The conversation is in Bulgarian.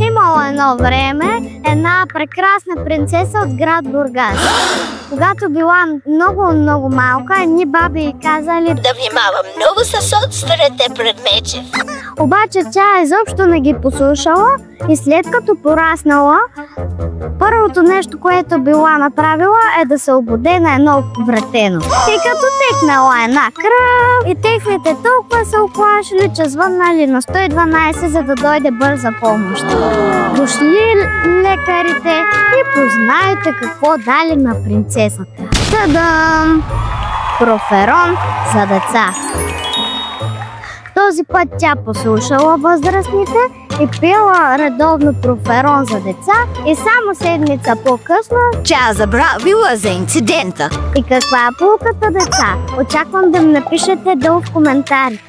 Имало едно време една прекрасна принцеса от град Бургас. Когато била много малка, едни баби й казали да внимава много с острите предмети. Обаче тя изобщо не ги послушала и след като пораснала, първото нещо, което била направила, е да се обуде на едно вратено. И като текнала една кръв и техните толкова се оплашили, че звъннали на 112, за да дойде бърза помощ. Дошли лекарите и познайте какво дали на принцесата. Тадам! Проферон за деца. Този път тя послушала възрастните и пила редовно проферон за деца и само седмица по-късно тя забравила за инцидента. И каква е полуката, деца? Очаквам да ми напишете долу в коментарите.